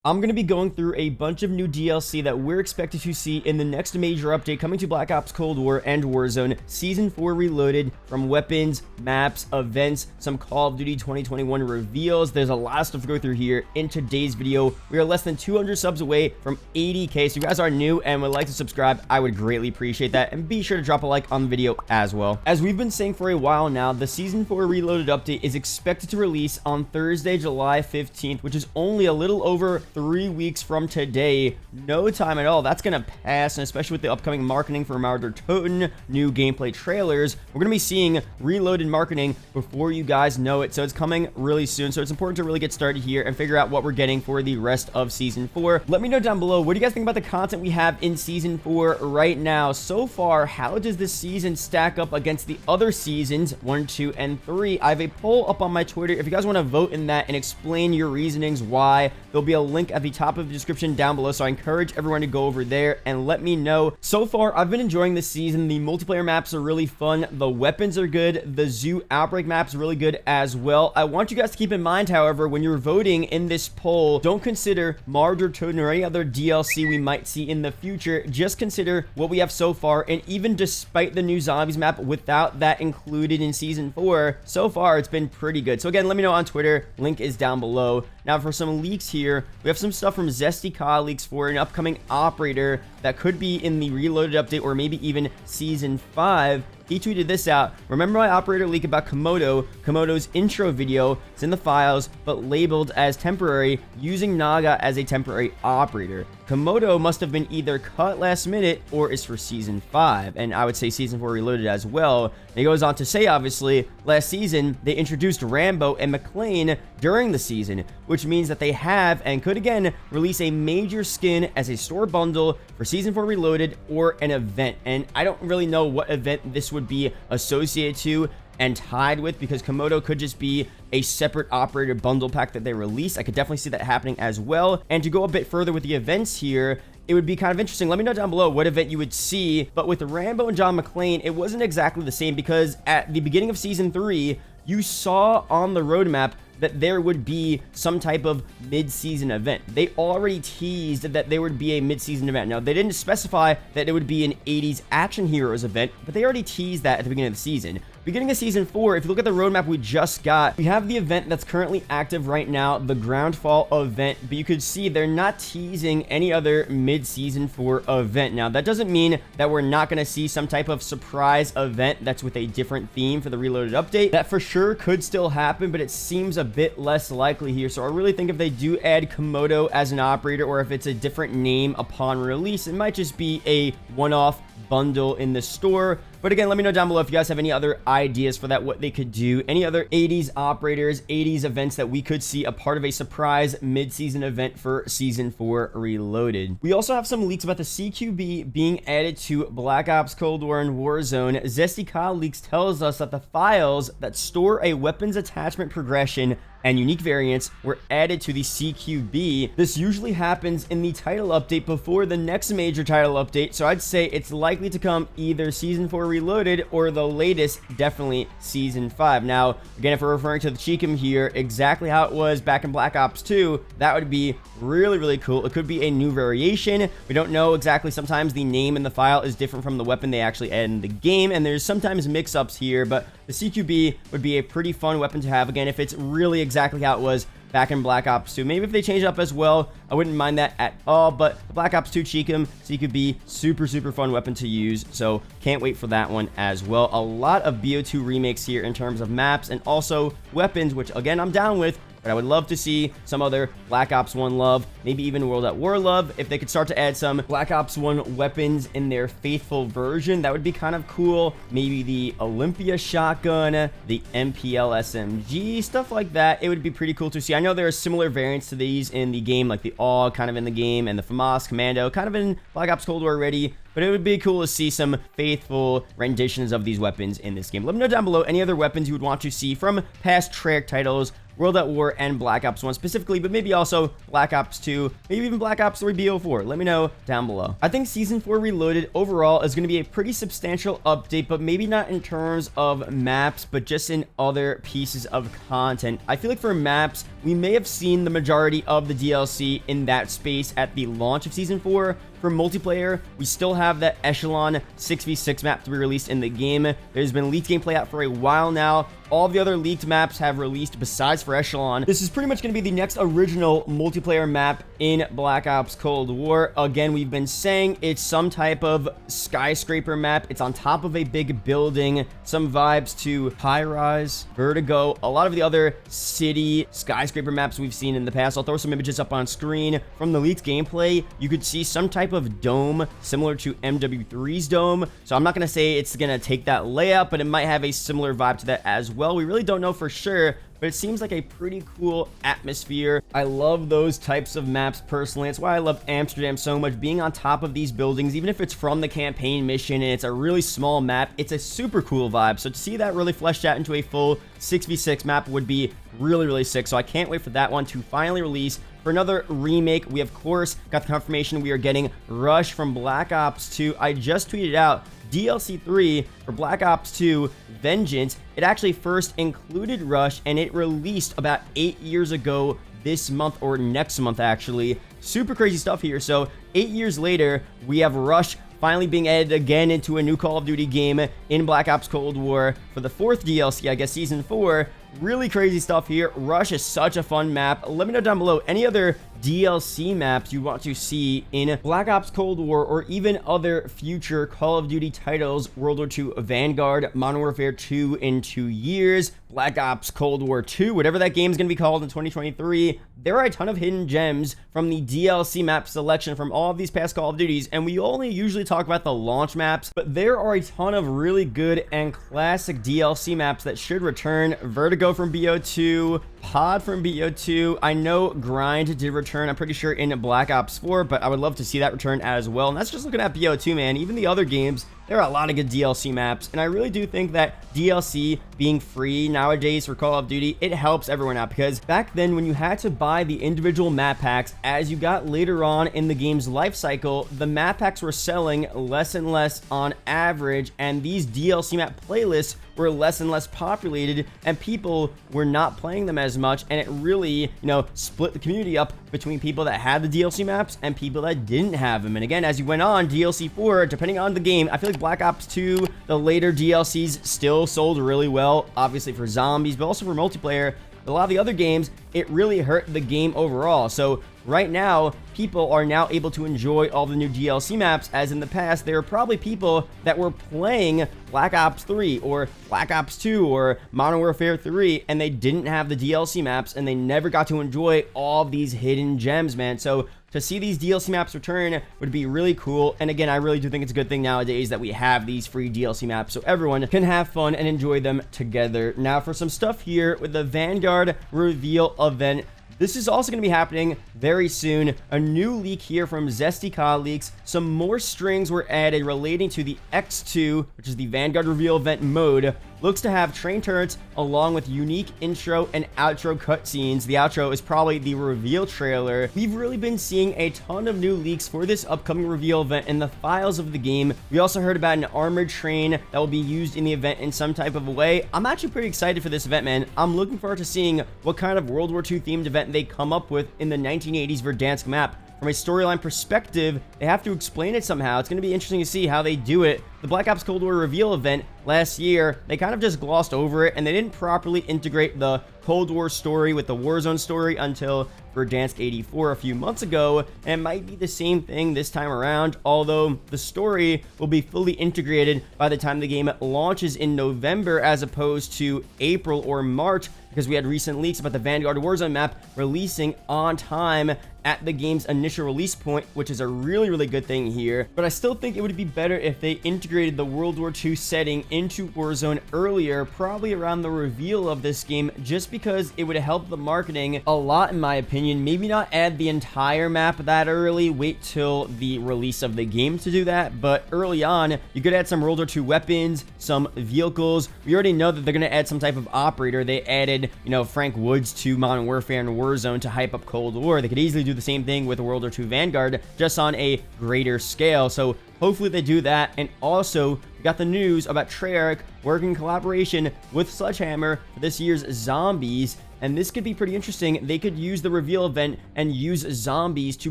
I'm going to be going through a bunch of new DLC that we're expected to see in the next major update coming to Black Ops Cold War and Warzone Season 4 Reloaded, from weapons, maps, events, some Call of Duty 2021 reveals. There's a lot of stuff to go through here in today's video. We are less than 200 subs away from 80k, so if you guys are new and would like to subscribe, I would greatly appreciate that, and be sure to drop a like on the video as well. As we've been saying for a while now, the Season 4 Reloaded update is expected to release on Thursday, July 15th, which is only a little over 3 weeks from today. No time at all. That's gonna pass, and especially with the upcoming marketing for Toten, new gameplay trailers, we're gonna be seeing Reloaded marketing before you guys know it. So it's coming really soon, so it's important to really get started here and figure out what we're getting for the rest of Season 4. Let me know down below, what do you guys think about the content we have in Season 4 right now? So far, how does this season stack up against the other seasons 1, 2, and 3? I have a poll up on my Twitter. If you guys want to vote in that and explain your reasonings why, there'll be a link at the top of the description down below, so I encourage everyone to go over there and let me know. So far, I've been enjoying this season. The multiplayer maps are really fun, the weapons are good, the zoo outbreak map's really good as well. I want you guys to keep in mind, however, when you're voting in this poll, don't consider Toten or any other DLC we might see in the future. Just consider what we have so far, and even despite the new zombies map, without that included in Season 4, so far it's been pretty good. So again, let me know on Twitter, link is down below. Now for some leaks here, we have some stuff from Zesty COD leaks for an upcoming operator that could be in the Reloaded update or maybe even Season 5. He tweeted this out. Remember my operator leak about Komodo? Komodo's intro video is in the files, but labeled as temporary, using Naga as a temporary operator. Komodo must have been either cut last minute or is for Season 5, and I would say Season 4 Reloaded as well. And he goes on to say, obviously, last season, they introduced Rambo and McLean during the season, which means that they have and could again release a major skin as a store bundle for Season 4 Reloaded or an event. And I don't really know what event this would be associated to and tied with, because Komodo could just be a separate operator bundle pack that they release. I could definitely see that happening as well. And to go a bit further with the events here, it would be kind of interesting. Let me know down below what event you would see. But with Rambo and John McClane, it wasn't exactly the same, because at the beginning of Season 3, you saw on the roadmap that there would be some type of mid-season event. They already teased that there would be a mid-season event. Now, they didn't specify that it would be an 80s action heroes event, but they already teased that at the beginning of the season. Beginning of Season 4, if you look at the roadmap we just got, we have the event that's currently active right now, the Groundfall event, but you could see they're not teasing any other mid-season 4 event. Now, that doesn't mean that we're not going to see some type of surprise event that's with a different theme for the Reloaded update. That for sure could still happen, but it seems a bit less likely here. So I really think if they do add Komodo as an operator, or if it's a different name upon release, it might just be a one-off bundle in the store. But again, let me know down below if you guys have any other ideas for that, what they could do, any other 80s operators, 80s events that we could see a part of a surprise mid-season event for Season 4 Reloaded. We also have some leaks about the CQB being added to Black Ops Cold War and Warzone. Zesty COD leaks tells us that the files that store a weapons attachment progression and unique variants were added to the CQB. This usually happens in the title update before the next major title update, so I'd say it's likely to come either Season 4 Reloaded or the latest, definitely Season 5. Now, again, if we're referring to the Cheekum here, exactly how it was back in Black Ops 2, that would be really, really cool. It could be a new variation. We don't know exactly. Sometimes the name in the file is different from the weapon they actually add in the game, and there's sometimes mix-ups here, but the CQB would be a pretty fun weapon to have, again, if it's really exactly how it was back in Black Ops 2. Maybe if they change it up as well, I wouldn't mind that at all. But the Black Ops 2 Cheekum CQB, super, super fun weapon to use. So can't wait for that one as well. A lot of BO2 remakes here in terms of maps and also weapons, which again, I'm down with. But I would love to see some other Black Ops 1 love, maybe even World at War love. If they could start to add some Black Ops 1 weapons in their faithful version, that would be kind of cool. Maybe the Olympia shotgun, the MPL SMG, stuff like that. It would be pretty cool to see. I know there are similar variants to these in the game, like the AUG kind of in the game, and the FAMAS Commando kind of in Black Ops Cold War already. but it would be cool to see some faithful renditions of these weapons in this game. Let me know down below any other weapons you would want to see from past Treyarch titles, World at War and Black Ops 1 specifically, but maybe also Black Ops 2, maybe even Black Ops 3 BO4. Let me know down below. I think Season 4 Reloaded overall is going to be a pretty substantial update, but maybe not in terms of maps, but just in other pieces of content. I feel like for maps, we may have seen the majority of the DLC in that space at the launch of Season 4. For multiplayer, we still have that Echelon 6v6 map to be released in the game. There's been leaked gameplay out for a while now. All the other leaked maps have released besides for Echelon. This is pretty much going to be the next original multiplayer map in Black Ops Cold War. Again, we've been saying it's some type of skyscraper map. It's on top of a big building. Some vibes to High Rise, Vertigo, a lot of the other city skyscraper maps we've seen in the past. I'll throw some images up on screen. From the leaked gameplay, you could see some type of dome similar to MW3's dome. So I'm not going to say it's going to take that layout, but it might have a similar vibe to that as well. We really don't know for sure, but it seems like a pretty cool atmosphere. I love those types of maps personally. That's why I love Amsterdam so much. Being on top of these buildings, even if it's from the campaign mission and it's a really small map, it's a super cool vibe. So to see that really fleshed out into a full 6v6 map would be really, really sick. So I can't wait for that one to finally release. For another remake, we of course got the confirmation we are getting Rush from Black Ops 2. I just tweeted out DLC 3 for Black Ops 2 Vengeance. It actually first included Rush, and it released about 8 years ago this month, or next month actually. Super crazy stuff here. So 8 years later, we have Rush finally being added again into a new Call of Duty game in Black Ops Cold War for the 4th DLC, I guess Season 4. Really crazy stuff here. Rush is such a fun map. Let me know down below any other DLC maps you want to see in Black Ops Cold War, or even other future Call of Duty titles. World War II Vanguard, Modern Warfare 2 in 2 years, Black Ops Cold War 2, whatever that game is going to be called in 2023. There are a ton of hidden gems from the DLC map selection from all of these past Call of Duties, and we only usually talk about the launch maps, but there are a ton of really good and classic DLC maps that should return. Vertigo from BO2, Pod from BO2. I know Grind did return, I'm pretty sure, in Black Ops 4, but I would love to see that return as well. And that's just looking at BO2, man. Even the other games, there are a lot of good DLC maps, and I really do think that DLC being free nowadays for Call of Duty, it helps everyone out, because back then when you had to buy the individual map packs, as you got later on in the game's life cycle, the map packs were selling less and less on average, and these DLC map playlists were less and less populated, and people were not playing them as much, and it really, split the community up between people that had the DLC maps and people that didn't have them. And again, as you went on, DLC 4, depending on the game, I feel like Black Ops 2, the later DLCs still sold really well, obviously for zombies, but also for multiplayer. A lot of the other games, it really hurt the game overall. So right now, people are now able to enjoy all the new DLC maps, as in the past, there were probably people that were playing Black Ops 3 or Black Ops 2 or Modern Warfare 3, and they didn't have the DLC maps, and they never got to enjoy all these hidden gems, man. So to see these DLC maps return would be really cool. And again, I really do think it's a good thing nowadays that we have these free DLC maps so everyone can have fun and enjoy them together. Now for some stuff here with the Vanguard reveal event. This is also going to be happening very soon. A new leak here from Zesty COD Leaks. Some more strings were added relating to the X2, which is the Vanguard reveal event mode. Looks to have train turrets along with unique intro and outro cutscenes. The outro is probably the reveal trailer. We've really been seeing a ton of new leaks for this upcoming reveal event in the files of the game. We also heard about an armored train that will be used in the event in some type of a way. I'm actually pretty excited for this event, man. I'm looking forward to seeing what kind of World War II themed event they come up with in the 1980s Verdansk map. From a storyline perspective, they have to explain it somehow. It's going to be interesting to see how they do it. The Black Ops Cold War reveal event last year, they kind of just glossed over it, and they didn't properly integrate the Cold War story with the Warzone story until Verdansk 84 a few months ago, and it might be the same thing this time around, although the story will be fully integrated by the time the game launches in November as opposed to April or March, because we had recent leaks about the Vanguard Warzone map releasing on time at the game's initial release point, which is a really good thing here. But I still think it would be better if they integrated the World War II setting into Warzone earlier, probably around the reveal of this game, just because it would help the marketing a lot, in my opinion. Maybe not add the entire map that early, wait till the release of the game to do that, but early on, you could add some World War II weapons, some vehicles. We already know that they're going to add some type of operator. They added, you know, Frank Woods to Modern Warfare and Warzone to hype up Cold War. They could easily do the same thing with World War II Vanguard, just on a greater scale. So hopefully they do that. And also, we got the news about Treyarch working in collaboration with Sledgehammer for this year's Zombies. And this could be pretty interesting. They could use the reveal event and use zombies to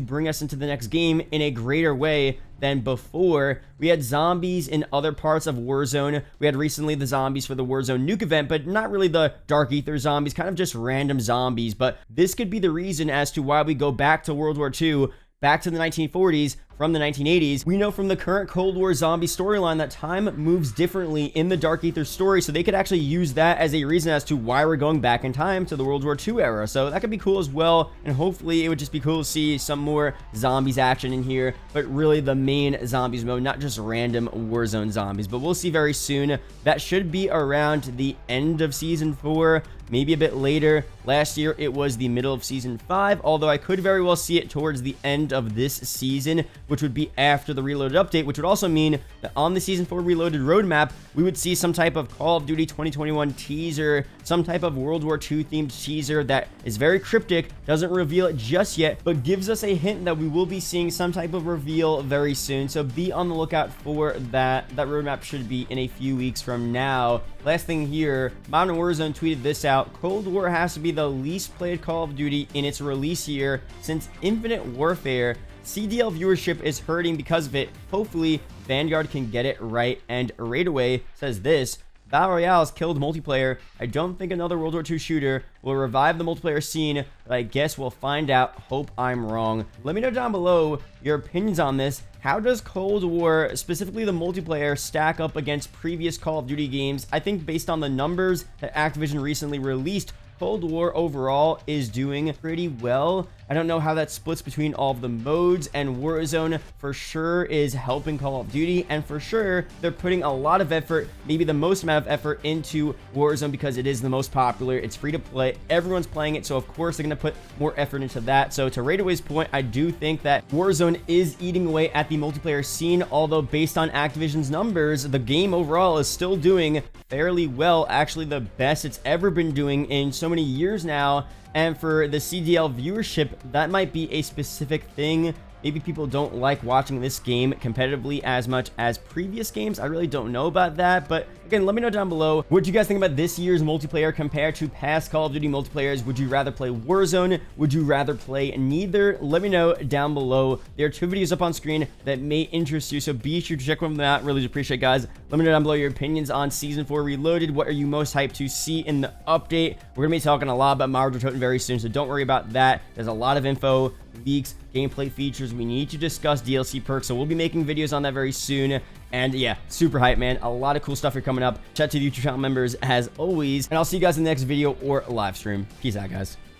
bring us into the next game in a greater way than before. We had zombies in other parts of Warzone. We had recently the zombies for the Warzone nuke event, but not really the Dark Aether zombies, kind of just random zombies. But this could be the reason as to why we go back to World War II, back to the 1940s, from the 1980s. We know from the current Cold War zombie storyline that time moves differently in the Dark Aether story, so they could actually use that as a reason as to why we're going back in time to the World War II era. So that could be cool as well, and hopefully it would just be cool to see some more zombies action in here, but really the main zombies mode, not just random Warzone zombies. But we'll see very soon. That should be around the end of Season 4, maybe a bit later. Last year it was the middle of Season 5, although I could very well see it towards the end of this season, which would be after the Reloaded update, which would also mean that on the Season 4 Reloaded roadmap, we would see some type of Call of Duty 2021 teaser, some type of World War II themed teaser that is very cryptic, doesn't reveal it just yet, but gives us a hint that we will be seeing some type of reveal very soon. So be on the lookout for that. That roadmap should be in a few weeks from now. Last thing here, Modern Warzone tweeted this out: Cold War has to be the least played Call of Duty in its release year since Infinite Warfare. CDL viewership is hurting because of it. Hopefully, Vanguard can get it right. And Raidaway says this: Battle Royale's killed multiplayer. I don't think another World War II shooter will revive the multiplayer scene, but I guess we'll find out. Hope I'm wrong. Let me know down below your opinions on this. How does Cold War, specifically the multiplayer, stack up against previous Call of Duty games? I think based on the numbers that Activision recently released, Cold War overall is doing pretty well. I don't know how that splits between all of the modes, and Warzone for sure is helping Call of Duty, and for sure they're putting a lot of effort, maybe the most amount of effort, into Warzone because it is the most popular. It's free to play, everyone's playing it, so of course they're going to put more effort into that. So to Raidaway's point, I do think that Warzone is eating away at the multiplayer scene, although based on Activision's numbers, the game overall is still doing fairly well, actually the best it's ever been doing in so many years now. And for the CDL viewership, that might be a specific thing. Maybe people don't like watching this game competitively as much as previous games. I really don't know about that, but again, let me know down below what you guys think about this year's multiplayer compared to past Call of Duty multiplayers. Would you rather play Warzone? Would you rather play neither? Let me know down below. There are two videos up on screen that may interest you, so be sure to check them out. Really appreciate it, guys. Let me know down below your opinions on Season 4 Reloaded. What are you most hyped to see in the update? We're gonna be talking a lot about Marvel Toten very soon, so don't worry about that. There's a lot of info, leaks, gameplay features. We need to discuss DLC perks, so we'll be making videos on that very soon. And yeah, super hype, man. A lot of cool stuff are coming up. Chat to the YouTube channel members as always, and I'll see you guys in the next video or live stream. Peace out, guys.